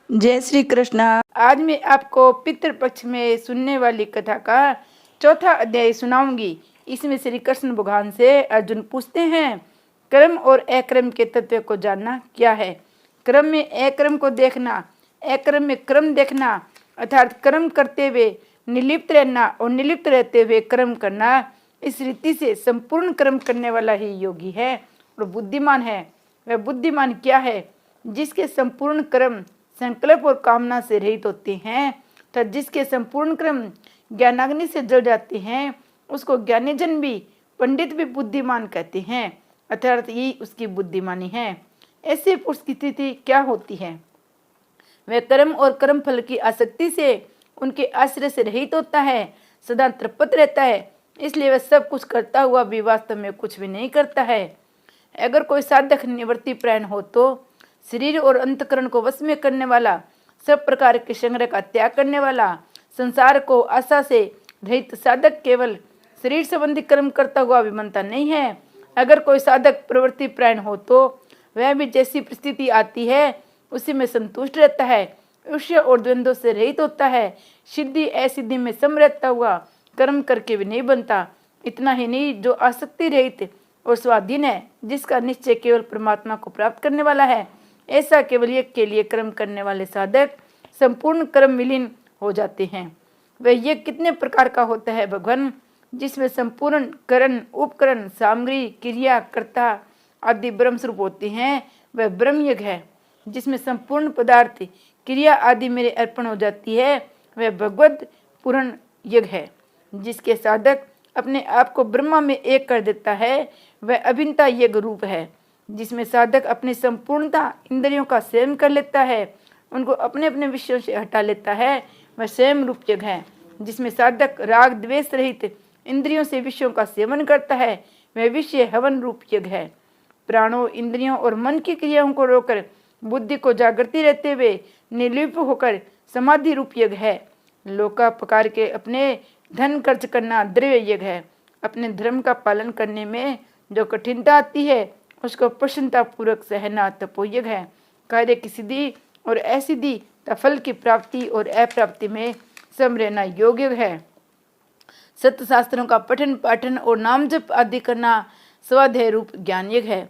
जय श्री कृष्ण। आज मैं आपको पितृपक्ष में सुनने वाली कथा का चौथा अध्याय सुनाऊंगी। इसमें श्री कृष्ण भगवान से अर्जुन पूछते हैं, कर्म और अक्रम के तत्व को जानना क्या है। क्रम में अक्रम को देखना, अक्रम में क्रम देखना, अर्थात कर्म करते हुए निर्लिप्त रहना और निर्लिप्त रहते हुए कर्म करना। इस रीति से संपूर्ण कर्म करने वाला ही योगी है और बुद्धिमान है। वह बुद्धिमान क्या है? जिसके संपूर्ण कर्म संकल्प और कामना से रहित होते हैं, तो जिसके संपूर्ण कर्म ज्ञानाग्नि से जल जाते हैं, उसको ज्ञानीजन भी पंडित भी बुद्धिमान कहते हैं। अर्थात यही उसकी बुद्धिमानी है। ऐसे पुरुष की स्थिति क्या होती है? वह कर्म और कर्म फल की आसक्ति से, उनके आश्रय से रहित होता है, सदा तृप्त रहता है। इसलिए वह सब कुछ करता हुआ भी वास्तव में कुछ भी नहीं करता है। अगर कोई साधक निवृत्ति प्रायण हो तो शरीर और अंतकरण को वश में करने वाला, सब प्रकार के संग्रह का त्याग करने वाला, संसार को आशा से रहित साधक केवल शरीर संबंधी कर्म करता हुआ भी बनता नहीं है। अगर कोई साधक प्रवृत्ति प्रायण हो तो वह भी जैसी परिस्थिति आती है उसी में संतुष्ट रहता है, ईर्ष्या और द्वंद्व से रहित होता है। सिद्धि असिद्धि में सम रहता हुआ कर्म करके भी नहीं बनता। इतना ही नहीं, जो आसक्ति रहित और स्वाधीन है, जिसका निश्चय केवल परमात्मा को प्राप्त करने वाला है, ऐसा केवल एक के लिए कर्म करने वाले साधक संपूर्ण कर्म विलीन हो जाते हैं। वह यज्ञ कितने प्रकार का होता है भगवान? जिसमें संपूर्ण करण, उपकरण, सामग्री, क्रिया, कर्ता आदि ब्रह्म स्वरूप होते हैं, वह ब्रह्म यज्ञ है। जिसमें संपूर्ण पदार्थ, क्रिया आदि मेरे अर्पण हो जाती है, वह भगवत पूर्ण यज्ञ है। जिसके साधक अपने आप को ब्रह्मा में एक कर देता है, वह अभिन्नता यज्ञ रूप है। जिसमें साधक अपनी संपूर्णता इंद्रियों का सेवन कर लेता है, उनको अपने अपने विषयों से हटा लेता है, वह स्वयं रूप यज्ञ है। जिसमें साधक राग द्वेष रहित इंद्रियों से विषयों का सेवन करता है, वह विषय हवन रूप यज्ञ है। प्राणों, इंद्रियों और मन की क्रियाओं को रोककर बुद्धि को जागृति रहते हुए निर्लिप्त होकर समाधि रूप यज्ञ है। लोकापकार के अपने धन खर्च करना द्रव्य यज्ञ है। अपने धर्म का पालन करने में जो कठिनता आती है, उसको प्रसन्नता पूर्वक सहना तपोयज्ञ है। कार्य की सिद्धि और असिद्धि तथा फल की प्राप्ति और अप्राप्ति में सम रहना योग यज्ञ है। सत्य शास्त्रों का पठन पाठन और नाम जप आदि करना स्वाध्याय रूप ज्ञान यज्ञ है।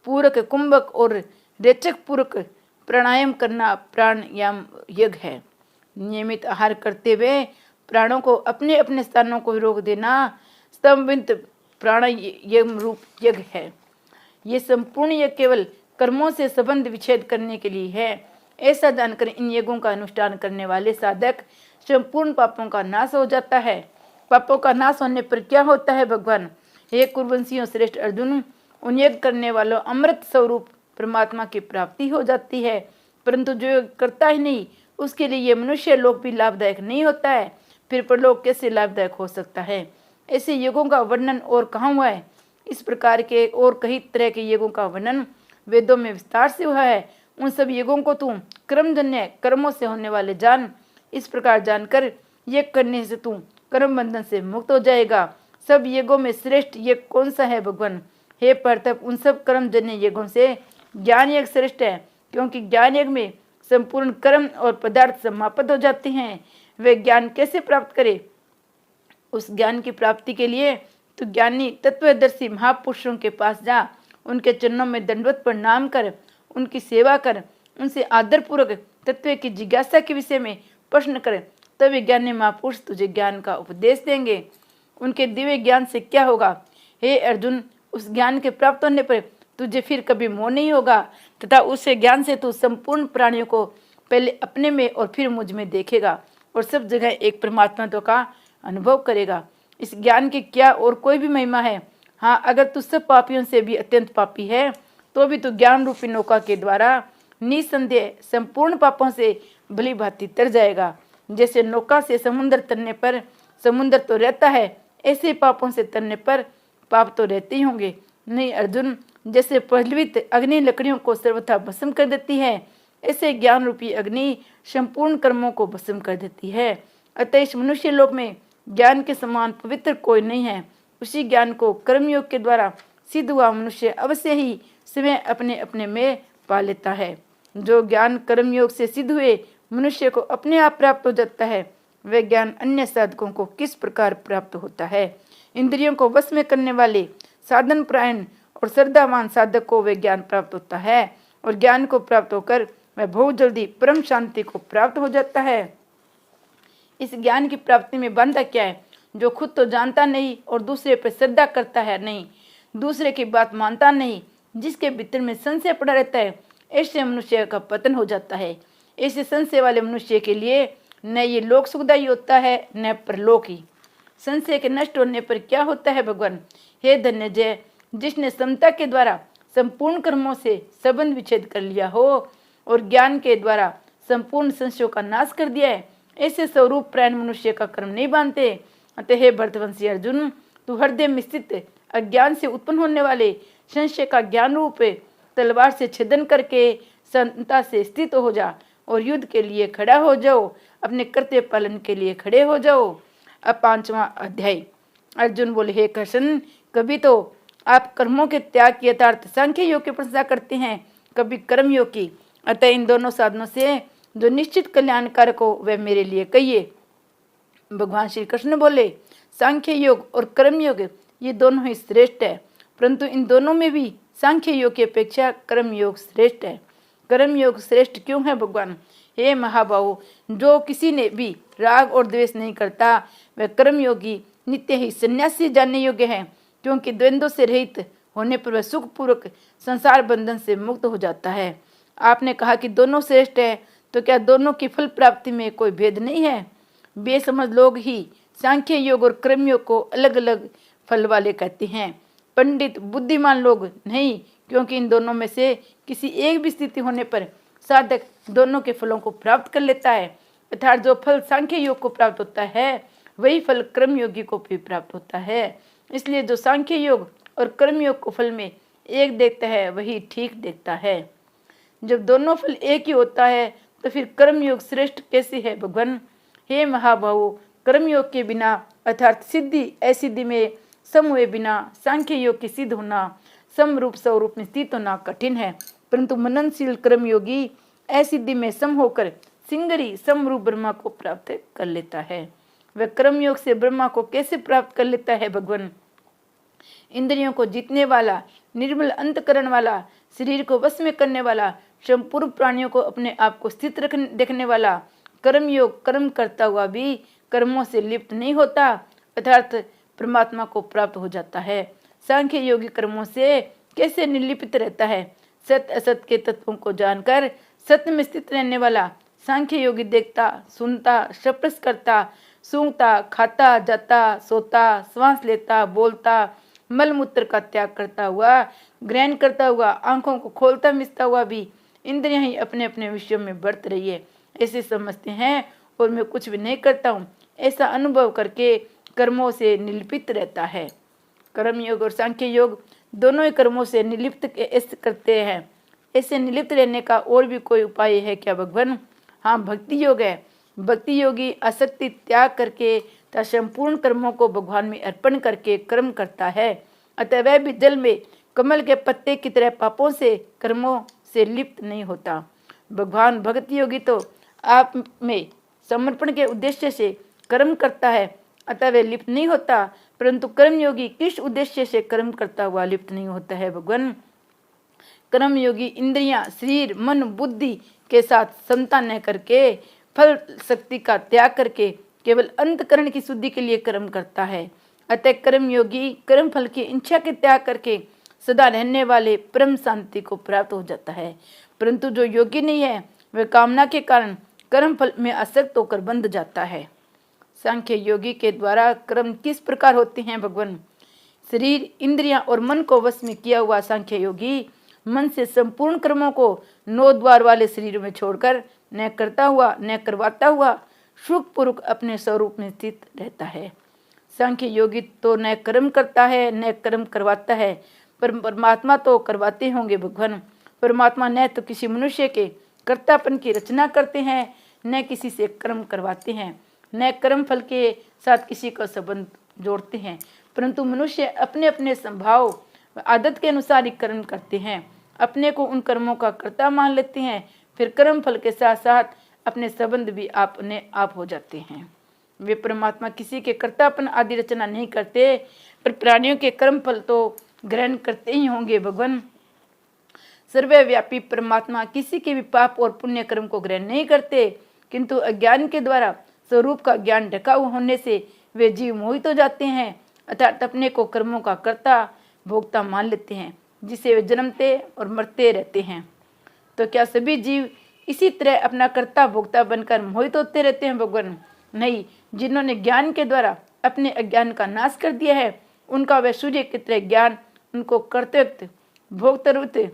पूरक, कुंभक और रेचक पूरक प्राणायाम करना प्राणायाम यज्ञ है। नियमित आहार करते हुए प्राणों को अपने अपने स्थानों को रोक देना स्तंभित प्राणायाम रूप यज्ञ है। ये संपूर्ण यज्ञ केवल कर्मों से संबंध विच्छेद करने के लिए है। ऐसा जानकर इन यज्ञों का अनुष्ठान करने वाले साधक संपूर्ण पापों का नाश हो जाता है। पापों का नाश होने पर क्या होता है भगवान? हे कुरुवंशियों श्रेष्ठ अर्जुन, उन यज्ञ करने वालों अमृत स्वरूप परमात्मा की प्राप्ति हो जाती है। परंतु जो यज्ञ करता ही नहीं, उसके लिए ये मनुष्य लोक भी लाभदायक नहीं होता है। फिर परलोक कैसे लाभदायक हो सकता है? ऐसे यज्ञों का वर्णन और कहाँ हुआ है? इस प्रकार के और कई तरह के यज्ञों का वर्णन वेदों में विस्तार से हुआ है। उन सब यज्ञों को तू कर्मजन्य कर्मों से होने वाले जान। इस प्रकार जानकर यज्ञ करने से तू कर्म बंधन से मुक्त हो जाएगा। सब यज्ञों में श्रेष्ठ यज्ञ कौन सा है भगवान? हे प्रताप, उन सब कर्मजन्य यज्ञों से ज्ञान यज्ञ श्रेष्ठ है, क्योंकि ज्ञान यज्ञ में संपूर्ण कर्म और पदार्थ समाप्त हो जाते हैं। वे ज्ञान कैसे प्राप्त करे? उस ज्ञान की प्राप्ति के लिए तो ज्ञानी तत्वदर्शी महापुरुषों के पास जा, उनके चरणों में दंडवत प्रणाम कर, उनकी सेवा कर, उनसे आदरपूर्वक तत्व की जिज्ञासा के विषय में प्रश्न कर। तभी ज्ञानी महापुरुष तुझे ज्ञान का उपदेश देंगे। उनके दिव्य ज्ञान से क्या होगा? हे अर्जुन, उस ज्ञान के प्राप्त होने पर तुझे फिर कभी मोह नहीं होगा, तथा उस ज्ञान से तू संपूर्ण प्राणियों को पहले अपने में और फिर मुझ में देखेगा और सब जगह एक परमात्मा का अनुभव करेगा। इस ज्ञान की क्या और कोई भी महिमा है? हाँ, अगर तू सब पापियों से भी अत्यंत पापी है तो भी तू ज्ञान रूपी नौका के द्वारा निसंदेह संपूर्ण पापों से भली भांति तर जाएगा। जैसे नौका से समुद्र तरने पर समुद्र तो रहता है, ऐसे पापों से तरने पर पाप तो रहते ही होंगे। नहीं अर्जुन, जैसे प्रज्वलित अग्नि लकड़ियों को सर्वथा भस्म कर देती है, ऐसे ज्ञान रूपी अग्नि संपूर्ण कर्मों को भस्म कर देती है। अतः इस मनुष्य लोक में ज्ञान के समान पवित्र कोई नहीं है। उसी ज्ञान को कर्मयोग के द्वारा सिद्ध हुआ मनुष्य अवश्य ही स्वयं अपने अपने में पा लेता है। जो ज्ञान कर्मयोग से सिद्ध हुए मनुष्य को अपने आप प्राप्त हो जाता है, वह ज्ञान अन्य साधकों को किस प्रकार प्राप्त होता है। इंद्रियों को वश में करने वाले साधन प्रायण और श्रद्धावान साधक को वह ज्ञान प्राप्त होता है और ज्ञान को प्राप्त होकर वह बहुत जल्दी परम शांति को प्राप्त हो जाता है। इस ज्ञान की प्राप्ति में बाधा क्या है? जो खुद तो जानता नहीं और दूसरे पर श्रद्धा करता है नहीं, दूसरे की बात मानता नहीं, जिसके भीतर में संशय पड़ा रहता है, ऐसे मनुष्य का पतन हो जाता है। ऐसे संशय वाले मनुष्य के लिए न ये लोक सुखदायी होता है न परलोक ही। संशय के नष्ट होने पर क्या होता है भगवान? हे धन्य जय, जिसने समता के द्वारा संपूर्ण कर्मों से संबंध विच्छेद कर लिया हो और ज्ञान के द्वारा संपूर्ण संशयों का नाश कर दिया है, ऐसे स्वरूप प्राण मनुष्य का कर्म नहीं बांधते। अतः हे भरतवंशी अर्जुन, तू हृदय में स्थित अज्ञान से उत्पन्न होने वाले संशय का ज्ञान रूप तलवार से छेदन करके संता से स्थित हो जा और युद्ध के लिए खड़ा हो जाओ, अपने कर्तव्य पालन के लिए खड़े हो जाओ। अब 5वां अध्याय। अर्जुन बोले, हे कृष्ण, कभी तो आप कर्मों के त्याग की यथार्थ सांख्य योग की प्रशंसा करते हैं, कभी कर्म योग की। अतः इन दोनों साधनों से जो निश्चित कल्याणकारक हो वह मेरे लिए कहिए। भगवान श्री कृष्ण बोले, सांख्य योग और कर्म योग ये दोनों ही श्रेष्ठ है, परंतु इन दोनों में भी सांख्य योग की अपेक्षा कर्म योग श्रेष्ठ है। कर्म योग श्रेष्ठ क्यों है भगवान? हे महाबाहु, जो किसी ने भी राग और द्वेष नहीं करता वह कर्म योगी नित्य ही संन्यासी जानने योग्य है, क्योंकि द्वंद्व से रहित होने पर वह सुखपूर्वक संसार बंधन से मुक्त हो जाता है। आपने कहा कि दोनों श्रेष्ठ है, तो क्या दोनों की फल प्राप्ति में कोई भेद नहीं है? बेसमझ लोग ही सांख्य योग और कर्म योग को अलग अलग फल वाले कहते हैं, पंडित बुद्धिमान लोग नहीं, क्योंकि इन दोनों में से किसी एक भी स्थिति होने पर साधक दोनों के फलों को प्राप्त कर लेता है। अर्थात जो फल सांख्य योग को प्राप्त होता है वही फल कर्म योगी को भी प्राप्त होता है। इसलिए जो सांख्य योग और कर्म योग को फल में एक देखता है वही ठीक देखता है। जब दोनों फल एक ही होता है तो फिर कर्म योग श्रेष्ठ कैसे है भगवान? हे महाबाहु, कर्म योग के बिना अर्थात सिद्धि असिद्धि में सम हुए बिना सांख्य योग की सिद्ध होना, समरूप स्वरूप में स्थित होना कठिन है, परंतु मननशील कर्म योगी असिद्धि में सम होकर सिंगरी समरूप ब्रह्मा को प्राप्त कर लेता है। वह कर्म योग से ब्रह्मा को कैसे प्राप्त कर लेता है भगवान? इंद्रियों को जीतने वाला, निर्मल अंतकरण वाला, शरीर को वश में करने वाला, संपूर्ण प्राणियों को अपने आप को स्थित देखने वाला कर्म योग कर्म करता हुआ भी कर्मों से लिप्त नहीं होता, अर्थात परमात्मा को प्राप्त हो जाता है। सांख्य योगी कर्मों से कैसे निर्लिप्त रहता है? सत्य असत के तत्वों को जानकर सत्य में स्थित रहने वाला सांख्य योगी देखता, सुनता, स्पर्श करता, सूंघता, खाता, जाता, सोता, श्वास लेता, बोलता, मल मूत्र का त्याग करता हुआ, ग्रहण करता हुआ, आंखों को खोलता मिचता हुआ भी इंद्रियां ही अपने अपने विषयों में बरत रही है ऐसे समझते हैं और मैं कुछ भी नहीं करता हूँ ऐसा अनुभव करके कर्मों से निर्लिप्त रहता है। कर्म योग और सांख्य योग दोनों ही कर्मों से निर्लिप्त करते हैं। ऐसे निर्लिप्त रहने का और भी कोई उपाय है क्या भगवान? हाँ, भक्ति योग है। भक्ति योगी आसक्ति त्याग करके तथा संपूर्ण कर्मों को भगवान में अर्पण करके कर्म करता है। अतः वह भी जल में कमल के पत्ते की तरह पापों से कर्मों से लिप्त नहीं होता। भगवान भक्ति योगी तो आप में समर्पण के उद्देश्य से कर्म करता है, अतः वह लिप्त नहीं होता, परंतु कर्म योगी किस उद्देश्य से कर्म करता हुआ लिप्त नहीं होता है भगवान? कर्म योगी इंद्रियां, शरीर, मन, बुद्धि के साथ समता न करके फल शक्ति का त्याग करके केवल अंतकरण की शुद्धि के लिए कर्म करता है। अतः कर्म योगी कर्म फल की इच्छा के त्याग करके सदा रहने वाले परम शांति को प्राप्त हो जाता है, परंतु जो योगी नहीं है वह कामना के कारण कर्म फल में आसक्त होकर बंध जाता है। सांख्य योगी के द्वारा कर्म किस प्रकार होते हैं भगवान? शरीर, इंद्रियां और मन को वश में किया हुआ सांख्य योगी मन से संपूर्ण कर्मों को 9 द्वार वाले शरीर में छोड़कर न करता हुआ न करवाता हुआ सुखपूर्वक अपने स्वरूप में स्थित रहता है। सांख्य योगी तो न कर्म करता है न कर्म करवाता है, पर परमात्मा तो करवाते होंगे भगवान। परमात्मा न तो किसी मनुष्य के कर्तापन की रचना करते हैं न किसी से कर्म करवाते हैं, न कर्म फल के साथ किसी का संबंध जोड़ते हैं, परंतु मनुष्य अपने अपने स्वभाव आदत के अनुसार ही कर्म करते हैं। अपने को उन कर्मों का कर्ता मान लेते हैं, फिर कर्म फल के साथ साथ अपने संबंध भी अपने आप हो जाते हैं। वे परमात्मा किसी के कर्तापन आदि रचना नहीं करते, पर प्राणियों के कर्म फल तो ग्रहण करते ही होंगे। भगवान सर्वव्यापी परमात्मा किसी के भी पाप और पुण्य कर्म को ग्रहण नहीं करते, किंतु अज्ञान के द्वारा स्वरूप का ज्ञान ढका होने से वे जीव मोहित हो जाते हैं, अर्थात अपने को कर्मों का कर्ता भोक्ता मान लेते हैं, जिसे वे जन्मते और मरते रहते हैं। तो क्या सभी जीव इसी तरह अपना कर्ता भोक्ता बनकर मोहित होते रहते हैं? भगवान नहीं, जिन्होंने ज्ञान के द्वारा अपने अज्ञान का नाश कर दिया है, उनका वह सूर्य की तरह ज्ञान उनको कर्तव्य भोक्तृत्व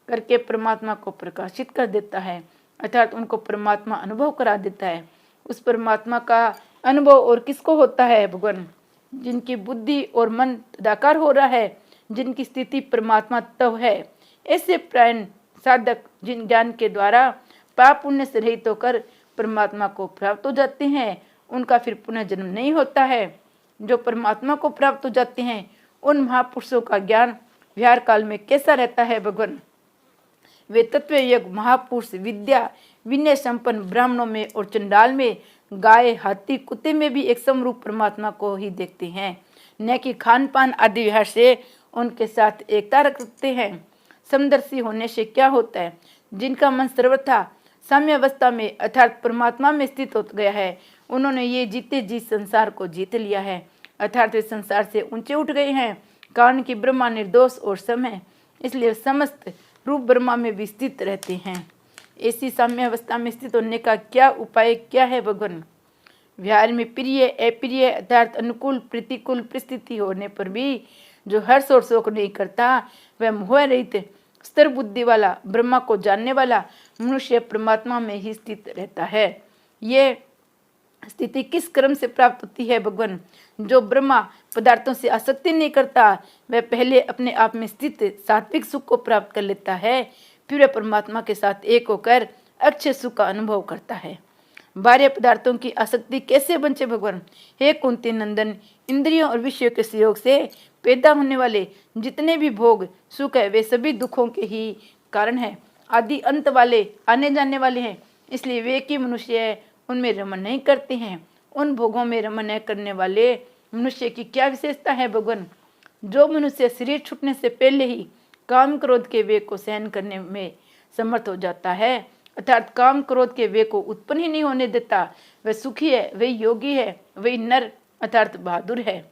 करके परमात्मा को प्रकाशित कर देता है, अर्थात उनको परमात्मा अनुभव करा देता है। उस परमात्मा का अनुभव और किसको होता है? भगवान जिनकी बुद्धि और मन तदाकार हो रहा है, जिनकी स्थिति परमात्मा तव है, ऐसे प्राण साधक जिन ज्ञान के द्वारा पाप पुण्य से रहित होकर परमात्मा को प्राप्त हो जाते हैं, उनका फिर पुनः जन्म नहीं होता है। जो परमात्मा को प्राप्त हो जाते हैं, उन महापुरुषों का ज्ञान विहार काल में कैसा रहता है? भगवान वे तत्व युग महापुरुष विद्या विनय संपन्न ब्राह्मणों में और चंडाल में, गाय हाथी कुत्ते में भी एक समरूप परमात्मा को ही देखते हैं, न कि खान पान आदि विहार से उनके साथ एकता रखते हैं। समदर्शी होने से क्या होता है? जिनका मन सर्वथा साम्य अवस्था में अर्थात परमात्मा में स्थित हो गया है, उन्होंने ये जीते जी संसार को जीत लिया है, अर्थात वे संसार से ऊंचे उठ गए हैं। कारण कि ब्रह्मा निर्दोष और सम है, इसलिए समस्त रूप ब्रह्मा में भी स्थित रहते हैं। ऐसी साम्य अवस्था में स्थित होने का क्या उपाय क्या है? भगवान विहार में प्रिय अप्रिय अर्थात अनुकूल प्रतिकूल परिस्थिति होने पर भी जो हर्ष और शोक नहीं करता, वह मोह रहित स्थिर बुद्धि वाला ब्रह्मा को जानने वाला मनुष्य परमात्मा में ही स्थित रहता है। ये स्थिति किस क्रम से प्राप्त होती है? भगवान जो ब्रह्मा पदार्थों से आसक्ति नहीं करता, वह पहले अपने आप में स्थित सात्विक सुख को प्राप्त कर लेता है, फिर वह परमात्मा के साथ एक होकर अक्षय सुख का अनुभव करता है। बाह्य पदार्थों की आसक्ति कैसे बचे? भगवान हे कुंती नंदन, इंद्रियों और विषयों के सहयोग से पैदा होने वाले जितने भी भोग सुख है, वे सभी दुखों के ही कारण है, आदि अंत वाले आने जाने वाले हैं। इसलिए वे कि मनुष्य उनमें रमण नहीं करते हैं। उन भोगों में रमण न करने वाले मनुष्य की क्या विशेषता है? भगवान जो मनुष्य शरीर छूटने से पहले ही काम क्रोध के वेग को सहन करने में समर्थ हो जाता है, अर्थात काम क्रोध के वेग को उत्पन्न ही नहीं होने देता, वह सुखी है, वही योगी है, वही नर अर्थात बहादुर है।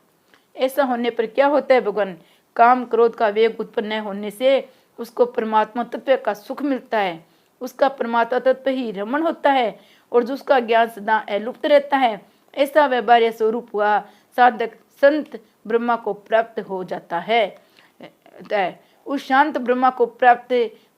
ऐसा होने पर क्या होता है? भगवान काम क्रोध का वेग उत्पन्न न होने से उसको परमात्मा तत्व का सुख मिलता है, उसका परमात्मा तत्व ही रमण होता है और जिसका ज्ञान सदा अलुप्त रहता है, ऐसा व्यवहार्य स्वरूप हुआ साधक संत ब्रह्मा को प्राप्त हो जाता है। उस शांत ब्रह्मा को प्राप्त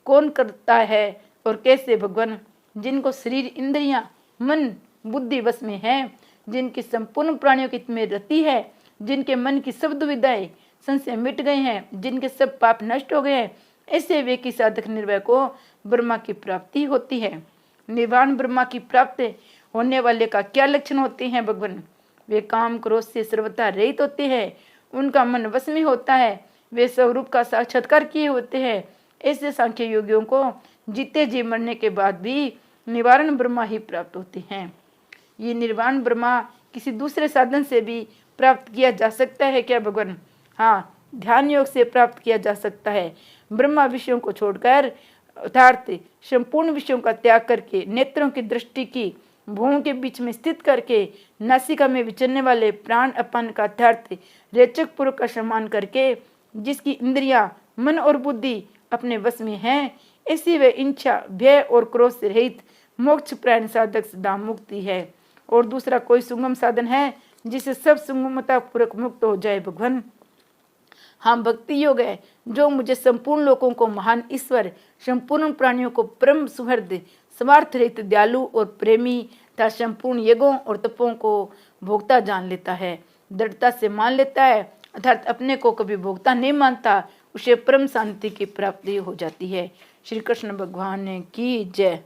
कौन करता है और कैसे? भगवान जिनको शरीर इंद्रियां मन बुद्धि वश में है, जिनकी संपूर्ण प्राणियों की में रति है, जिनके मन की सब दुविधाएं संशय मिट गए हैं, जिनके सब पाप नष्ट हो गए हैं, ऐसे वे की साधक निर्भय को ब्रह्मा की प्राप्ति होती है। निर्वाण ब्रह्मा की प्राप्ति होने वाले का क्या लक्षण होते हैं? भगवान वे काम क्रोध से सर्वथा रहित होते हैं, उनका मन वश में होता है, वे स्वरूप का साक्षात्कार किए होते हैं। ऐसे सांख्य योगियों को जीते जी मरने के बाद भी निवारण ब्रह्मा ही प्राप्त होते हैं। ये निर्वाण ब्रह्मा किसी दूसरे साधन से भी प्राप्त किया जा सकता है क्या? भगवान हाँ, ध्यान योग से प्राप्त किया जा सकता है। ब्रह्मा विषयों को छोड़कर अर्थात संपूर्ण विषयों का त्याग करके नेत्रों की दृष्टि की भूमि के बीच में स्थित करके नासिका में विचरने वाले प्राण अपान का अर्थात रेचक पुरुष का सम्मान करके जिसकी इंद्रियां मन और बुद्धि अपने वश में हैं, ऐसी वे इच्छा भय और क्रोध से रहित मोक्ष प्राण साधक सदा मुक्ति है। और दूसरा कोई सुगम साधन है जिससे सब सुगमता पूर्वक मुक्त हो जाए? भगवान हाँ, भक्ति योग है जो मुझे संपूर्ण लोगों को महान ईश्वर, संपूर्ण प्राणियों को परम सुहृद, स्वार्थ रहित दयालु और प्रेमी तथा संपूर्ण यज्ञों और तपों को भोक्ता जान लेता है, दृढ़ता से मान लेता है, अर्थात अपने को कभी भोक्ता नहीं मानता, उसे परम शांति की प्राप्ति हो जाती है। श्री कृष्ण भगवान की जय।